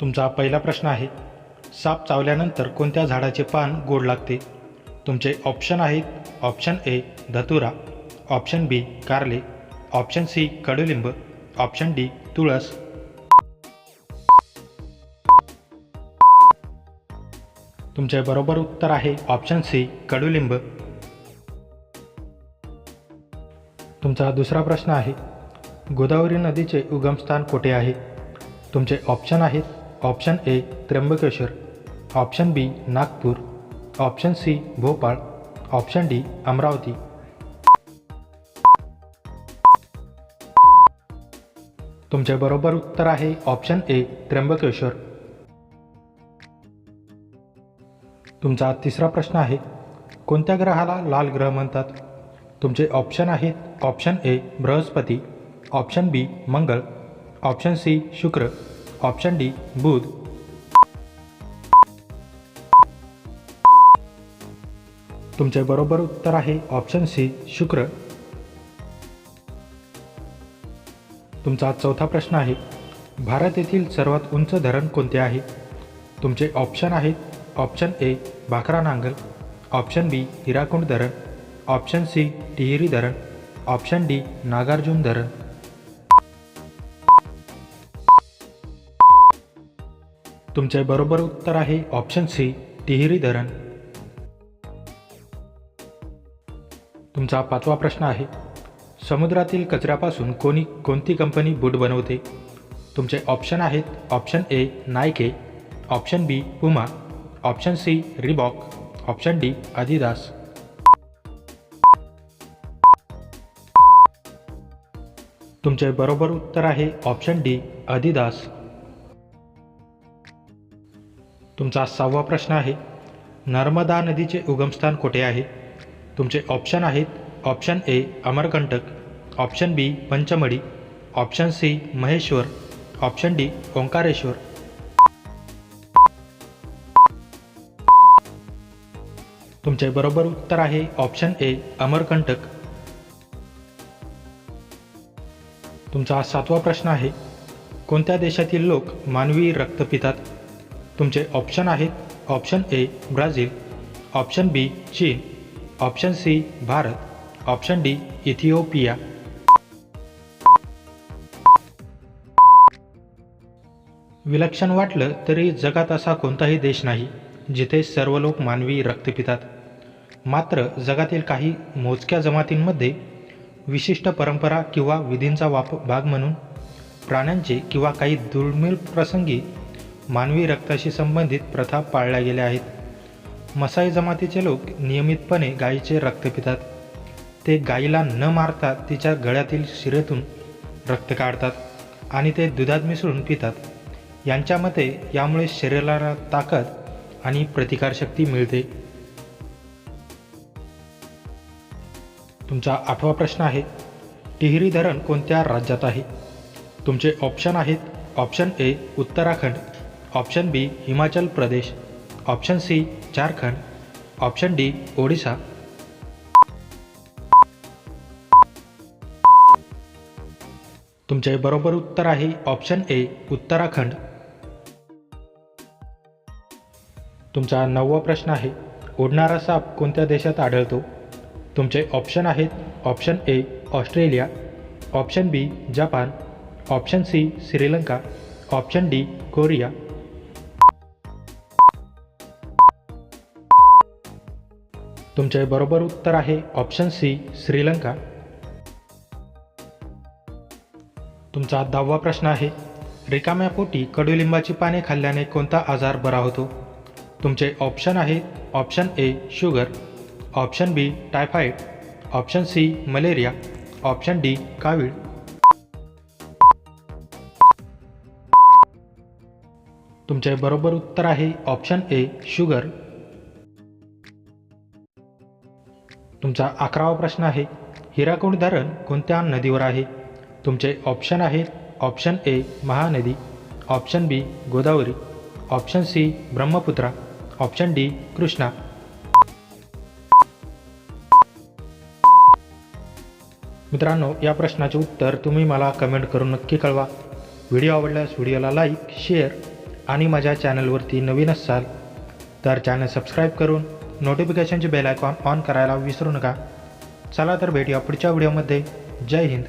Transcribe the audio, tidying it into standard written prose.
तुमचा पहिला प्रश्न आहे, साप चावल्यानंतर कोणत्या झाडाचे पान गोड लागते? तुमचे ऑप्शन आहेत, ऑप्शन ए धतुरा, ऑप्शन बी कारले, ऑप्शन सी कडुलिंब, ऑप्शन डी तुळस. तुमचे बरोबर उत्तर आहे ऑप्शन सी कडुलिंब. तुमचा दुसरा प्रश्न आहे, गोदावरी नदीचे उगमस्थान कोठे आहे? तुमचे ऑप्शन आहेत, option A Trimbakeshwar, option B Nagpur, option C Bhopal, option D Amravati. तुमचे बरोबर उत्तर आहे ऑप्शन ए त्र्यंबकेश्वर. तुमचा तिसरा प्रश्न आहे, कोणत्या ग्रहाला लाल ग्रह म्हणतात? तुमचे ऑप्शन आहेत, ऑप्शन ए बृहस्पती, ऑप्शन बी मंगळ, ऑप्शन सी शुक्र, ऑप्शन डी बुध. तुमचे बरोबर उत्तर आहे ऑप्शन सी शुक्र. तुमचा चौथा प्रश्न आहे, भारत येथील सर्वात उंच धरण कोणते आहे? तुमचे ऑप्शन आहेत, option A Bhakra Nangal, option B Hirakud धरण, ऑप्शन सी टिहरी धरण, ऑप्शन डी नागार्जुन धरण. तुमचे बरोबर उत्तर आहे ऑप्शन सी टिहरी धरण. तुमचा पाचवा प्रश्न आहे, समुद्रातील कचऱ्यापासून कोणती कंपनी बूट बनवते? तुमचे ऑप्शन आहेत, option A Nike, option B Puma, option C Reebok, option D Adidas. तुमचे बरोबर उत्तर आहे ऑप्शन डी आदिदास. तुमचा सहावा प्रश्न आहे, नर्मदा नदीचे उगमस्थान कोठे आहे? तुमचे ऑप्शन आहेत, option A Amarkantak, option B Pachmarhi, option C Maheshwar, option D Omkareshwar. तुमचे बरोबर उत्तर आहे ऑप्शन ए अमरकंटक. तुमचा सातवा प्रश्न आहे, कोणत्या देशातील लोक मानवी रक्त पितात? तुमचे ऑप्शन आहेत, option A Brazil, option B चीन, option C Bharat, option D Ethiopia. विलक्षण वाटलं तरी जगात असा कोणताही देश नाही जिथे सर्व लोक मानवी रक्त पितात. मात्र जगातील काही मोजक्या जमातींमध्ये विशिष्ट परंपरा किंवा विधींचा भाग म्हणून प्राण्यांचे किंवा काही दुर्मिळ प्रसंगी मानवी रक्ताशी संबंधित प्रथा पाळल्या गेल्या आहेत. मसाई जमातीचे लोक नियमितपणे गायीचे रक्त पितात. ते गायीला न मारता तिच्या गळ्यातील शिरेतून रक्त काढतात आणि ते दुधात मिसळून पितात. यांच्या मते यामुळे शरीराला ताकद आणि प्रतिकारशक्ती मिळते. तुमचा आठवा प्रश्न आहे, टिहरी धरण कोणत्या राज्यात आहे? तुमचे ऑप्शन आहेत, option A Uttarakhand, option B Himachal Pradesh, option C Jharkhand, option D Odisha. तुमचे बरोबर उत्तर आहे ऑप्शन ए उत्तराखंड. तुमचा नववा प्रश्न आहे, उडणारा साप कोणत्या देशात आढळतो? तुमचे ऑप्शन आहेत, option A Australia, option B Japan, option C Sri Lanka, option D Korea. तुमचे बरोबर उत्तर आहे ऑप्शन सी श्रीलंका. तुमचा 10वा प्रश्न आहे, रिकाम्या पोटी कडुलिंबाची पाने खाल्ल्याने कोणता आजार बरा होतो? तुमचे ऑप्शन आहेत, option A sugar, option B typhoid, option C malaria, option D कावीळ. तुमचे बरोबर उत्तर आहे ऑप्शन ए शुगर. तुमचा 11वा प्रश्न आहे, हिराकुंड धरण कोणत्या नदीवर आहे? तुमचे ऑप्शन आहेत, option A Mahanadi, option B Godavari, option C Brahmaputra, option D Krishna. मित्रांनो, या प्रश्नाचे उत्तर तुम्ही मला कमेंट करून नक्की कळवा. व्हिडिओ आवडल्यास व्हिडिओला लाईक, शेअर आणि माझ्या चॅनलवरती नवीन असाल तर चॅनल सबस्क्राईब करून नोटिफिकेशनची बेल आयकॉन ऑन करायला विसरू नका. चला तर भेटूया पुढच्या व्हिडिओमध्ये. जय हिंद.